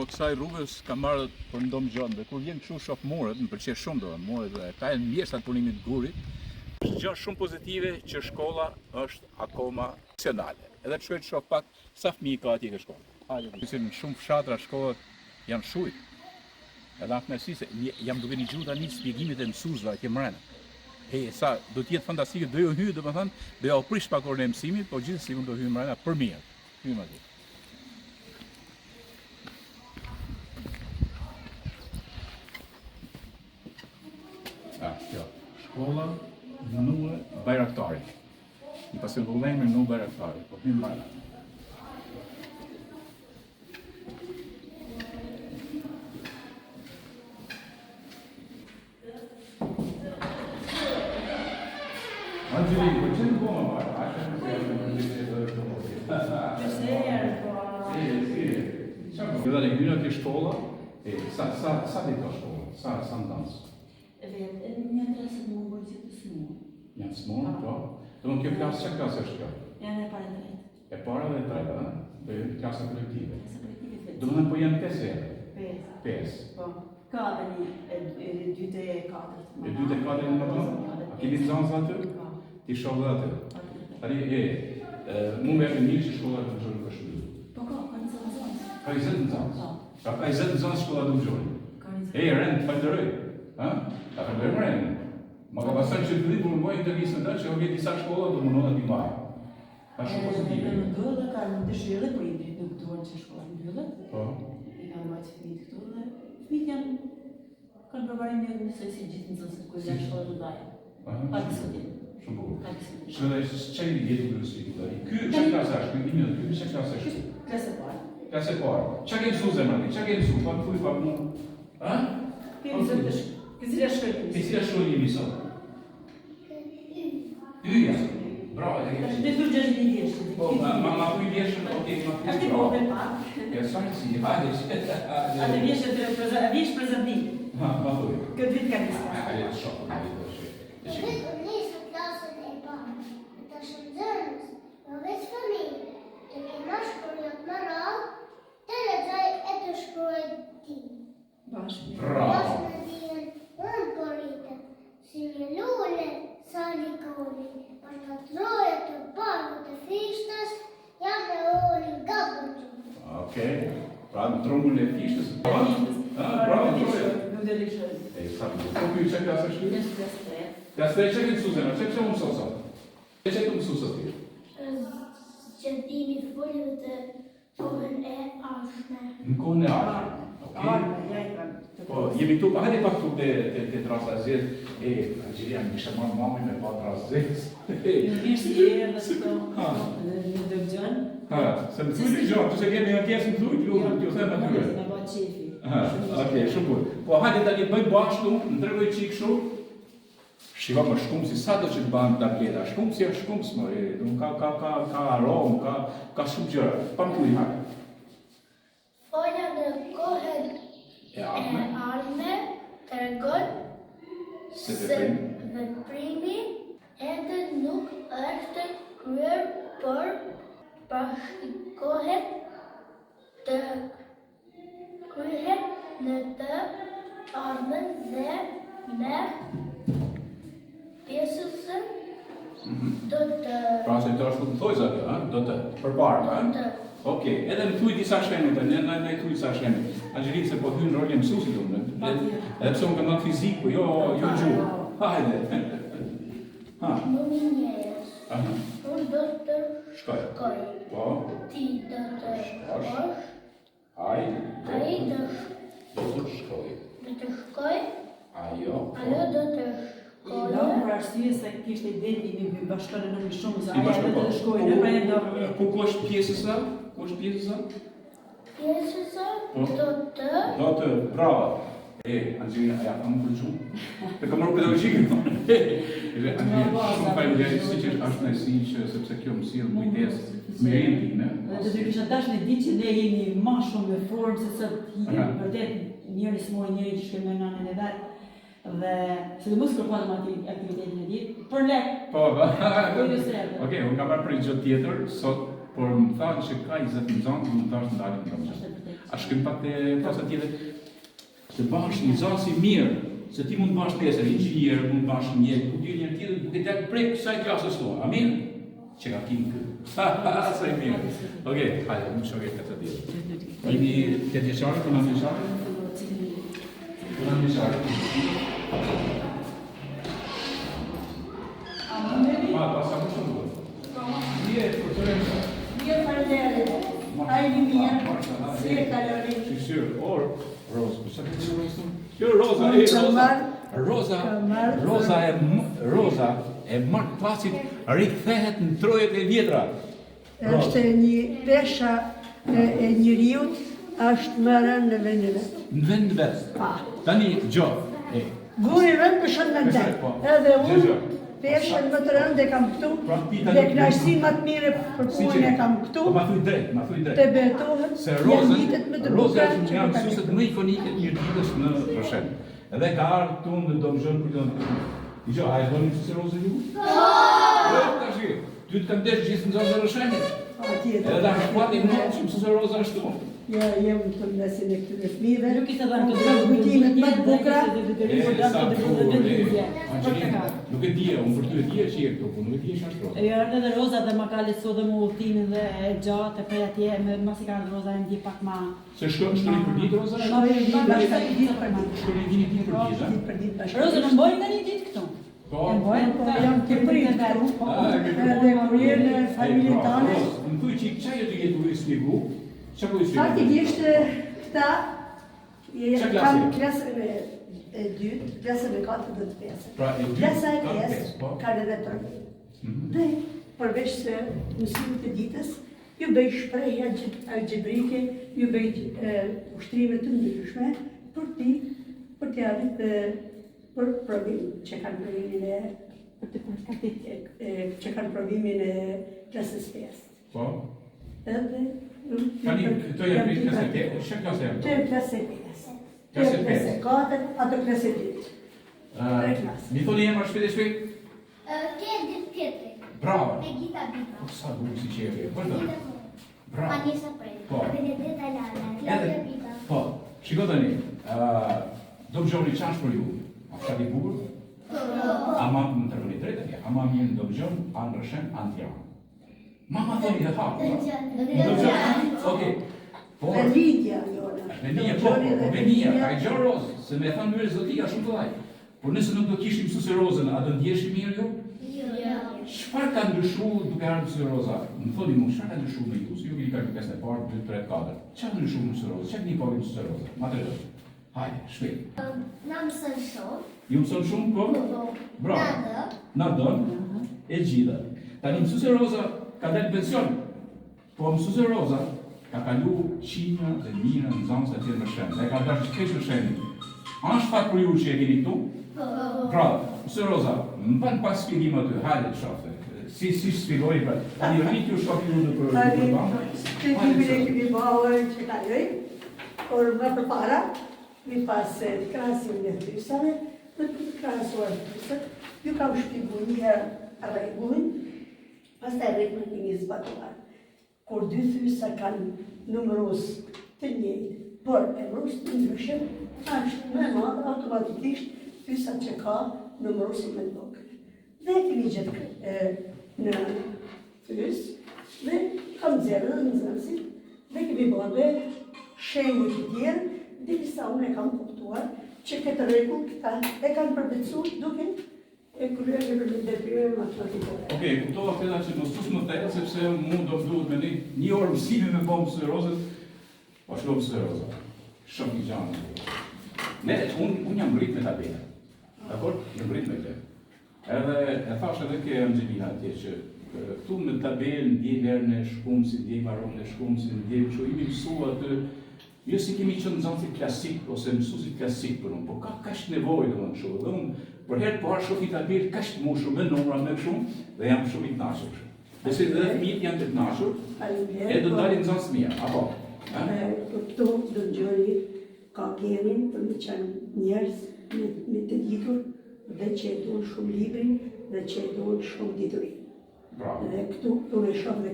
kësaj rrugës ka marrë për ndomë gjënë, dhe kur vjen kështu shoh morët, më pëlqej shumë do, morët dhe ka mjeshtrat punimit të gurit. Është gjë shumë pozitive që shkolla është akoma funksionale. Edhe të shoh pak sa fëmijë ka atje ke shkolla. Hajde, në shumë fshatra shkollat janë shujt. Edhe ankënaqësi se jam duke një gjuhë tani shpjegimet e mësuesve atje mbrana. Sa do të jetë fantastike, do jo hyj, domethënë, do ja prish pak orën e mësimit, po gjithsesi unë do hyj mbrana për mirë. Hyjmë atje. Kjo, shkolla Nuë Bajraktari. I pasi vëllëmi Nuë Bajraktari, po hyjmë mbrana. Angelina, po qenë goma marë? Ashe në se e hyna ke shkolla, sa dhe ka shkolla? Sa në dansë? Një klasë të më bërë që të smurë. Janë smurë, po? Dhe në kjo klasë, që klasë është kjo? Janë e para dhe tretë. E para dhe tretë, ha? Dhe klasë kolektive. Klasë kolektive vetë. Do më po janë 5 vete? 5. 5. Po. Ka dhe një 2 e 4. E 2 e 4 në më tonë? A keni të zanë aty? Ka. Ti shohë dhe aty? Tani, mu me e mirë që shkolla të më gjërë për shkëllë. Po ka një zanë. Ka 20 në zanë? Ka 20 në zanë shkolla të më gjërë? Ka 20. Rend, falënderoj. Ha? Ta falënderoj Rend. Ma ka pasën që të për më bëjë intervjistën të që vjetë disa shkolla të më nëna t'i majë. Ka shumë pozitive. Në ndërë dhe ka në dëshirë, po i dritë nuk duan që shkolla në ndërë. Po. I kanë majtë fëmijët këtu dhe fëmijët janë kanë përvarim një nëse si gjithë në zënësit kërë janë shkolla në daje. Pa diskutim. Shumë bukur. Pa diskutim. Shkëllë e që i vjetë në rësë të dari? Ky që klasë është? Ky që klasë është? Klasë e parë. Klasë e parë. Qa ke mësu zemër? Qa ke mësu? Pa të thuj pak mu? Ha? Këzira shkëllimi. Këzira shkëllimi sot? Yja. Bravo, e ke Dhe kur gjështë një vjeshtë. Po, ma kuj vjeshën, okej, ma kuj Ashtë i po dhe pak. Ja, sajnë si, hajde që. Atë vjeshtë prezentim. Ha, ma kuj. Këtë vitë ka njësë. Hajde të shokë, hajde të shokë. Këtë njësë klasën e parë, të shëndzërës, në veç fëmijë, të kema shkruajt më radhë, të lexoj e të shkruaj ti. Bashkë. Bashkë në dijen, unë porite, si një lule, sa likoni, për në troje të parë të fishtës, jam me ori nga bërgjë. Okej, pra në trombull e fishtës. Bravo, troje. Në dhe lishë. Sa të po kuj që klasë është? Njështë klasë të e. Klasë të e që ke mësu zemër? Që më mësu sot? Që të mësu sot ti? Qëndimi folje dhe të kohën e ashme. Në kohën e ashme. Po, jemi tu, hajde pak tu të trasazet, Algjeria më kishe marrë mami me pa trasazet. Në vishë i erë dhe të në dëgjën. Ha, se më thuj një gjonë, që se kemi në tjesë më thuj, t'ju them atyre. Në ba qefi. Okej, shumë burë. Po, hajde tani bëjmë bashkë në tregoj qikë shumë. Shiva më shkumë si sa do që të banë tableta, shkumë si e shkumë së më, ka aromë, ka shumë gjëra. Pa më thuj, hajde. Folja në kohën E ardhme tregon se se veprimi edhe nuk është kryer, por bashkëkohet të kryhet në të ardhmen dhe me pjesësën do të Pra se të është të thojë za kjo, do të përparë, ha? Okej, edhe më thuj disa shembuj, ne thuj disa shembuj. Algjeria se po hyn rolin e mësuesit unë. Edhe pse unë kam marrë fizik, po jo gjuhë. Hajde. Ha. Numri njerëz. Aha. Unë do të Shkoj. Po. Ti do të shkosh. Ai Ai do të shkoj. të shkoj. Ajo. Ajo do të I lomë për arsye se kishte idejt i një bashkënë në një shumë, se Si aja edhe të shkojnë, e pra e ndonë. Ku është pjesësa? Ku është pjesësa? Pjesësa Do të, bravo. Angelina, ja, kam përgju. Dhe kam marrë pedagogjikën. Angelina, shumë faleminderit, si që është nësi që sepse kjo më sjell kujdes me rendin, Dhe të kisha dash në ditë që ne jemi ma shumë me formë, se sot hiqen vërtet njëri smoj njëri që shkëm me nanën e vetë. Dhe se dhe mos kërpatëm aktivitetin e ditë, për lek. Po, okej, unë kam marrë për një gjë tjetër, sot, por më thanë që ka 20 nxënës, më thash të ndalim në A shkrim pak të klasa tjetër? Se bash një zasi mirë, se ti mund të bash pjesë, inxhinier, mund të bash mjek, ku di një tjetër duke dalë prej kësaj klasës tonë. Amin? Që ka kim kë. Sa i mirë. Okej, hajde, më shohë klasa tjetër. Jemi të vjeçarë, të nëmë vjeçarë? Të nëmë vjeçarë. Ma, pasa më shumë duhet. Mirë, përtërëm. Mirë përderit, hajdi mirë, si e kalorin. Shqyr, or, Rosa, përsa këtë në Rosa? Kjo Rosa, Rosa e marrë pasit rikthehet në trojet e vjetra. Është një pesha e njeriut, është më rënë në vendin vetë. Në vend vetë. Pa. Tani, gjo, Guri rënë për shënë në ndaj. Edhe unë, peshën më të rënë dhe kam këtu, dhe knajsi më të mire për punën e kam këtu, Ma thuj drejt. të betohet, Se janë vitet më të Rosa buka është që nga ka mësuesit më ikonike të njëritës në Roshen. Edhe ka ardhur këtu në Domzhën për të dhënë. Dgjoj, a e doni mësuesi Rosa ju? Po! Tash, ty të kam desh gjithë në zonë të Roshenit. Edhe ta shpati më që mësuesi Rosa është këtu. Ja, jem të mesin e këtyre fëmijëve. Nuk i të dhanë Unë kam kujtimet më të bukura. Nuk e dije, unë për ty e dije që je këtu, po nuk e dije që është Rosa. Jo, erdhe edhe Roza dhe ma ka lecu dhe më udhtimin dhe e gjatë, prej atje, mas i ka ardhë Roza e ndi pak ma... Se shkoni për ditë, Roza? Shkoni ditë për ditë. Shkoni ditë për ditë, Ditë për ditë bashkë. Roza në mbojnë nga një ditë këtu? Po. E mbojnë? Jam të pritë këtu. Edhe kur jenë në familjen tane. Më thuj që çfarë do jetë u shpjegu? Çfarë po i shpjegu? Faktikisht këta Çfarë klase? kanë klasën e dytë, klasën e katërt dhe të pesët. Pra, e dytë, Klasa e katërt, pesë pesë, po. kanë edhe përvojë. Dhe përveç se mësimit e ditës, ju bëj shprehja algebrike, ju bëj ushtrime të ndryshme për t'i arritë për provimin që kanë provimin e klasës 5. Po. Edhe Tani, këto janë për klasë e tjetë, shë klasë e Të klasë 5. Klasë Të klasë 4, ato klasë 2. Mi thoni emër shpejt e shpejt? Kedi Pjetri. Bravo! Egita Bita. Sa bukur si qefi, vërdo? Bravo! Vanessa Predi. Po. Benedetta Lala. Claudia Bita. Po, shiko tani, do më gjoni qash për ju, a fshati bukur? Ama më të rëvëni drejtë atje, ama më jenë do më gjoni, anë Roshen, anë Tiranë. Mama thoni dhe hapë, Okej. Po, Vendia, Jona. Venia, po, Venia, ka i gjarë rozë, se me thanë mërë zotika shumë të lajë. Por nëse nuk do kishim mësuesi Rozën, a do ndjeshim mirë ju? Çfarë ka ndryshuar duke ardhur mësuesi Roza? Më thoni mua, çfarë ka ndryshuar me ju? Si ju keni kanë klasën e parë, 2, 3, 4. Çfarë ka ndryshuar mësuesi Roza? Çfarë keni pa mësuesi Roza? Ma të rëndë. Hajde, shpejt. Na mëson shumë. Ju mëson shumë, po? Bravo. Na don, e gjitha. Tani mësuesi Roza ka dalë pension. Po mësuesi Roza ka kalu qinja dhe mira në zonës e tjerë në shenë. Dhe ka dashur të keq në shenë. A është fat për ju që e keni këtu? Bravo. Mësuesi Roza, më ban pas shpjegim aty. Hajde, shofte. Si shpjegoj për. Tani rrit ju shofi ju në për bank. Të timin e kemi bauer që kaloj, por më përpara, mi pas krasin e frysave, dhe për krasuar frysat, ju kam shpjegu një herë regullin, pastaj regullin një zbatuar. Kur dy thysa kanë numëros të njëjtë, por emëros të ndryshëm, është me madhë automatikisht thysa që ka numërosin me vogël. Dhe kemi gjetë në thys, dhe kam zerë dhe në zërësit, dhe kemi bërë shenjë të tjerë, dhe disa unë e kam kuptuar që këtë regull këta e kanë përbetsu duke e kryer në detyre matematikore. Okej, kuptova këta që mësus më thejtë, sepse mu do më duhet me një orë mësimi me po mësuesi Rozën, po shlo mësuesi Roza. Shumë një gjanë. Unë jam rrit me tabela. Dakor? Jam rrit me këtë. Edhe e thash edhe ke Angelina atje që këtu me tabelë ndjej herën e shkumsit, ndjej varrën e shkumsit, ndjej kështu imi mësua atë. Jo si kemi qenë nxënësit klasik ose mësuesit klasik për unë, po ka kaq nevojë domethënë kështu. Dhe unë për herë parë shoh një tabelë kaq të mbushur me numra me kështu dhe jam shumë i kënaqur. Besoj edhe fëmijët janë të kënaqur. E do dalin nxënës mirë, apo? Këtu do gjëri ka kemin për me qenë njerëz me të ditur dhe që e duhen shumë librin dhe që e duhen shumë diturin. Bravo. Dhe këtu e shoh dhe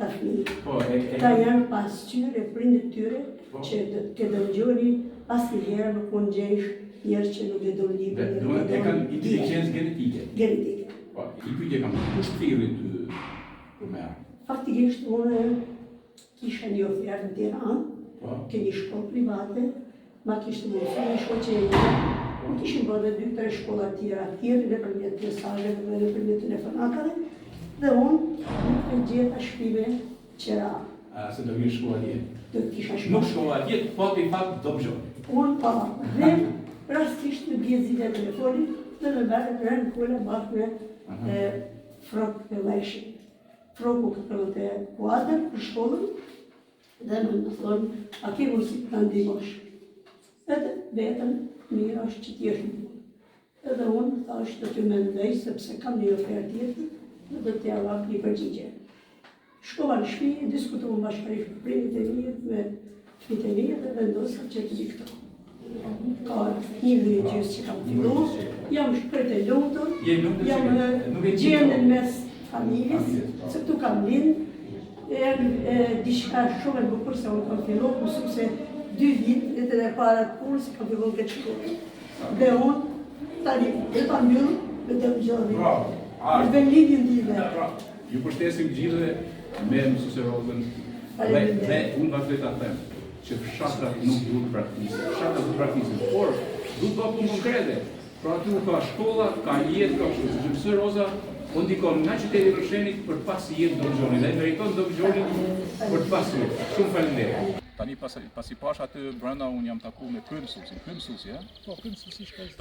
ka fëmijë. Po, Ta janë pasqyrë e prindit tyre që të dëgjoni asnjëherë nuk mund gjesh njerëz që nuk e do librin. E kanë inteligencë genetike. Genetike. Po, i pyetje kam, kush thirrri ty për me ardh? Faktikisht unë kisha një ofertë në Tiranë, Po. ke një shkollë private, ma kishte mundësi një shoqëri. Unë kishim bërë 2-3 shkolla tjera nëpërmjet mesazheve dhe nëpërmjet telefonatave, dhe unë nuk e gjeta shpive qera. Se do vinë shkolla atje. Do kisha Nuk shkollë. shkolla atje, po të i fat Dobxhoni. Unë pa, dhe rastisht në bjezit e telefonit, dhe me bërë të rënë kulla bashkë me frok të lejshin. Froku këtë të kuadër për shkollën, dhe më thonë, a ke mundësi të ndihmosh? Edhe vetëm mirë është që t'jesh në punë. Edhe unë thash do t'ju mendoj sepse kam një ofertë tjetër dhe do t'ja jap një përgjigje. Shkova në shtëpi, diskutova bashkërisht me prindit e mi, me fëmijët e mi dhe vendosa që të vi këtu. Ka një gjysë që kam filluar, jam shpejt e lumtur, jam gjendën mes familjes, se këtu kam lind, diçka shumë e bukur se unë kam filluar, mësum se 2 vite edhe e para të punës kam filluar këtë shkollë. Dhe unë tani e ta mbyll me Dobxhoni. Me lidhjen time. Ju përshëndesim gjithë me mësuese Rozën. Dhe unë vazhdoj ta them që fshatrat nuk duhet praktikë. Fshatrat duhet praktikë, por duhet bëhet punë konkrete. Pra aty ka shkolla, ka jetë, ka kështu. Siç mësoi Roza, unë ndikon nga qyteti i Rrëshenit për të pasur jetë Dobxhoni dhe meriton Dobxhoni për të pasur. Shumë faleminderit. Tani pasi pash aty brenda unë jam takuar me kryemësuesin. Kryemësuesi, ëh? Po, kryemësuesi shkollës.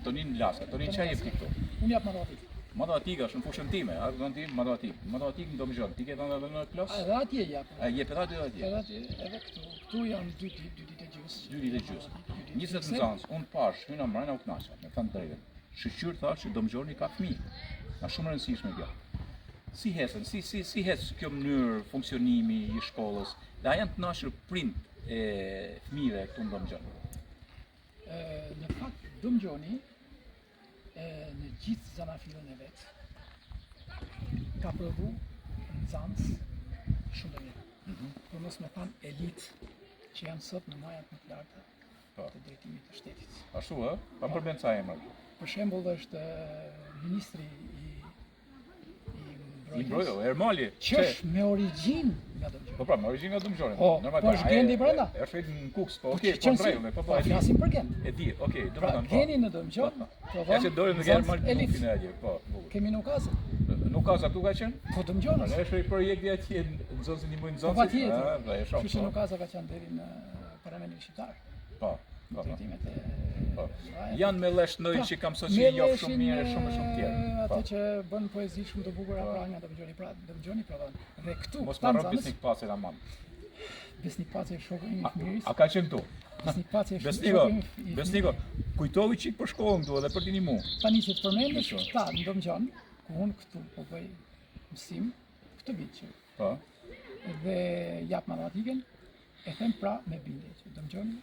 Tonin Lasa. Tonin çfarë jep ti këtu? Unë jap matematikë. Matematika është në fushën time, a do të them matematikë. Matematikë në Dobxhoni. Ti ke dhënë edhe në klasë? Edhe atje jap. A jep edhe aty atje? Edhe atje, edhe këtu. Këtu janë 2 ditë gjys. 2 ditë gjys. 20 nxënës, unë pash, hyna mbrana u kënaqa, me thënë drejtën. Shqyr thash që Dobxhoni ka fëmijë. Është shumë e rëndësishme kjo. Si hecën, si hec kjo mënyrë funksionimi i shkollës, dhe a janë të nashur prind e fëmijëve këtu në Dobxhon? Në fakt, Dobxhoni në gjithë zanafilën e vet ka prodhu nxënës shumë të mirë. Por mos më thanë elitë që janë sot në majat më të larta të drejtimit të shtetit. Ashtu, ë? Pa përmend ca emra. Për shembull është ministri I mbrojtjes, Ermali. Që është me origjinë nga Dobxhoni. Po pra, me origjinë nga Dobxhoni. Po, po është Gendi brenda? Është në Kuks, po okay, po drejtë, po e di. Flasim për Gend. E di, okay, Pra, Geni në Dobxhon, ja që dorën në Ermal Bukin atje, po. Kemi Nukazën. Nukaza këtu ka qenë? Po Dobxhonës. Është një projekt i atje në zonën e Mujnë Po Zonës. patjetër. Po e shoh. Kështu që Nukaza ka qenë deri në Parlamentin Shqiptar. Po. Drejtimet e Janë me leshnoj që kam sot që jo shumë mirë, shumë tjerë. Ato që bën poezi shumë të bukura pra nga Dobxhoni, pra Dobxhoni prodhon. Dhe këtu mos marrë Besnik Paci Raman. Besnik Paci është shoku im i fëmijës. A ka qenë këtu? Besnik Paci është Besniko, Besniko, kujtovi çik për shkollën këtu edhe për tini mu. Tani që të përmendesh ta në Dobxhon, ku unë këtu po bëj mësim, këtë vit që. Po. Dhe jap matematikën, e them pra me bindje që Dobxhoni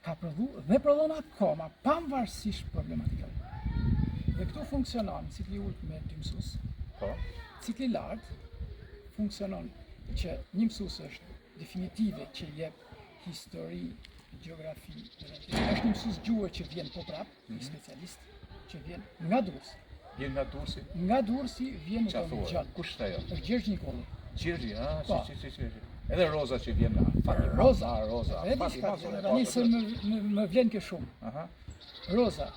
ka prodhu dhe prodhon akoma, pavarësisht problematikave. Dhe këtu funksionon cikli ulët me 2 mësues. Po. Cikli lart funksionon që një mësues është definitive që jep histori, gjeografi, është një mësues gjuhë që vjen po prap, një specialist që vjen nga Durrësi. Vjen nga Durrësi? Nga Durrësi vjen në Dobxhon. Kush është ajo? Është Gjergj Nikolli. Gjergj, si. Edhe Roza që vjen nga Roza. Roza. Edhe diçka tani se më vlen kjo shumë. Aha. Roza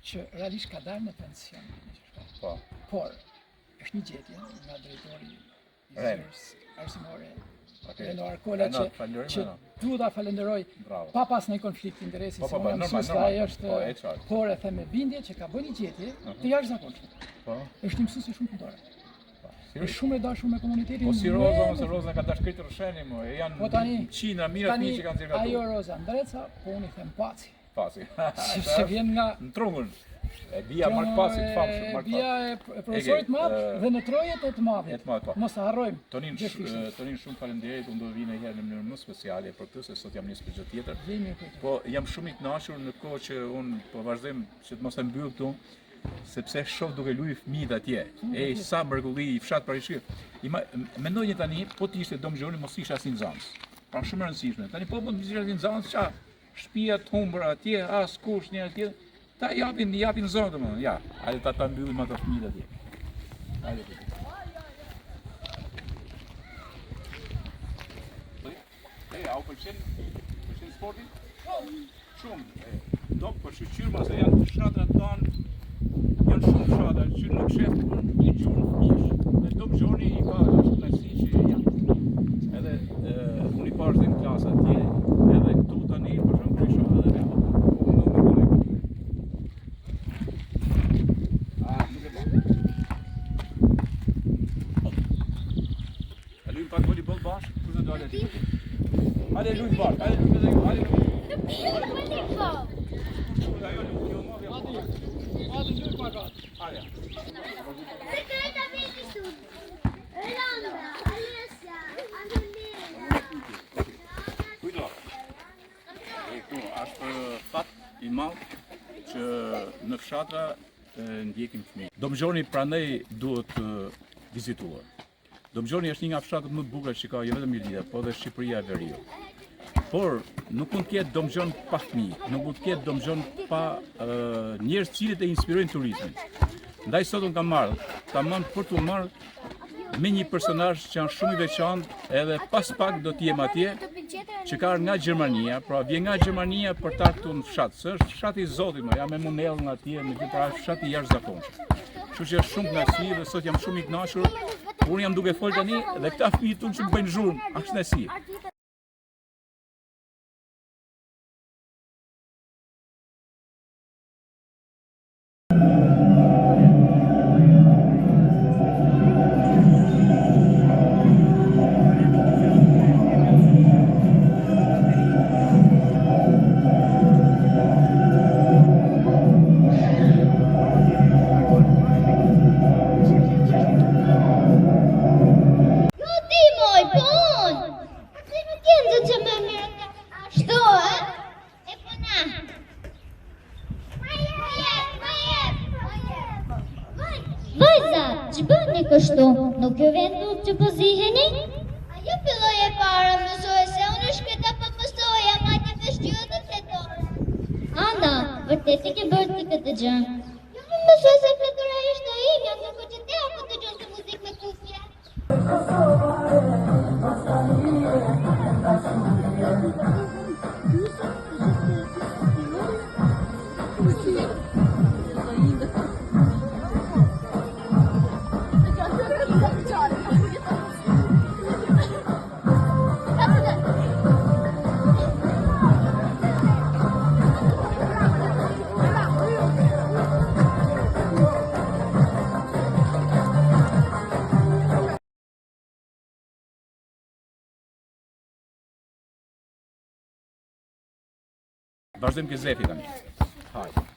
që realisht ka dalë në pension. Po. Por është një gjetje nga drejtori i zyrës arsimore. Reno Arkola që duhet ta falenderoj pa pas ndonjë konflikt interesi, se unë mësues që ai është, por e them me bindje që ka bënë një gjetje të jashtëzakonshme. Po. Është një mësues shumë punëtore. Është shumë e dashur me komunitetin. Po si Roza, ose Roza ka dashur këtë Rrësheni, mo, janë po tani qindra mijë fëmijë që kanë zgjatur. Ajo Roza Ndreca, po unë i them Paci. Paci. Se vjen nga në Trungun. E bia Mark Paci të famshëm, Mark Paci. Bia e profesorit madh dhe në trojet e të madhit. Mos ta harrojmë. Tonin shumë faleminderit, unë do vi një herë në mënyrë më speciale për këtë se sot jam nisë për gjë tjetër. Po jam shumë i kënaqur në kohë që unë po vazhdojmë që të mos e mbyll këtu. sepse shoh duke luajtur fëmijët atje. E sa mrekulli i fshat parishir. Mendoj një tani, po të ishte domgjoni mos isha asnjë nxans. Pra shumë e rëndësishme. Tani po mund të ishte asnjë nxans, ça shtëpia të humbur atje, as kush një atje. Ta japin zonë domethënë. Ja, hajde ta mbyllim ato fëmijët atje. Hajde. A u pëlqen sportin? Shumë. Do për shqyrma se janë fshatrat tanë, janë shumë fshatra që nuk shef për një gjurë fëmijësh. Dhe domgjoni i ka është kënaqësi që janë. Edhe unë i pash dhe në klasë atje, edhe këtu tani për shembull i shoh edhe ne. Nuk e bën. A luajmë pak volleyball bashkë? Kur do dalë aty? Hajde luajmë bashkë. Hajde. Sekreta veti sud. Elanda, Alessia, Antonella. Kujto. Këtu është fat i madh që në fshatra ndjekin fëmijë. Domgjoni prandaj duhet vizituar. Domgjoni është një nga fshatrat më të bukura që ka jo vetëm Ilira, po edhe Shqipëria e Veriut. Por nuk mund të ketë domgjon pa fëmijë, nuk mund të ketë domgjon pa njerëz cilët e inspirojnë turizmin. Ndaj sot unë kam marrë për të marrë me një personazh që janë shumë i veçantë, edhe pas pak do të jem atje, që ka nga Gjermania, pra vjen nga Gjermania për ta këtu në fshat. Është fshati i Zotit, jam me Munell nga atje, me këtë pra fshati i jashtëzakonshëm. Kështu që është shumë kënaqësi dhe sot jam shumë i kënaqur. Unë jam duke fol tani dhe këta fëmijë tunë që bëjnë zhurmë, është kënaqësi. Kështu, nuk ju vendu që poziheni? Ajo filloj e para mësoj se unë shkreta për mësoja, ma të vështjua dhe të dorë. Anda, vërtet i ke bërë ti këtë gjë. Jo më mësoj se fletura ishte e imja, nuk o që te apo të gjonë të muzik me kufje. Vazhdojmë ke Zefi tani. Hajde.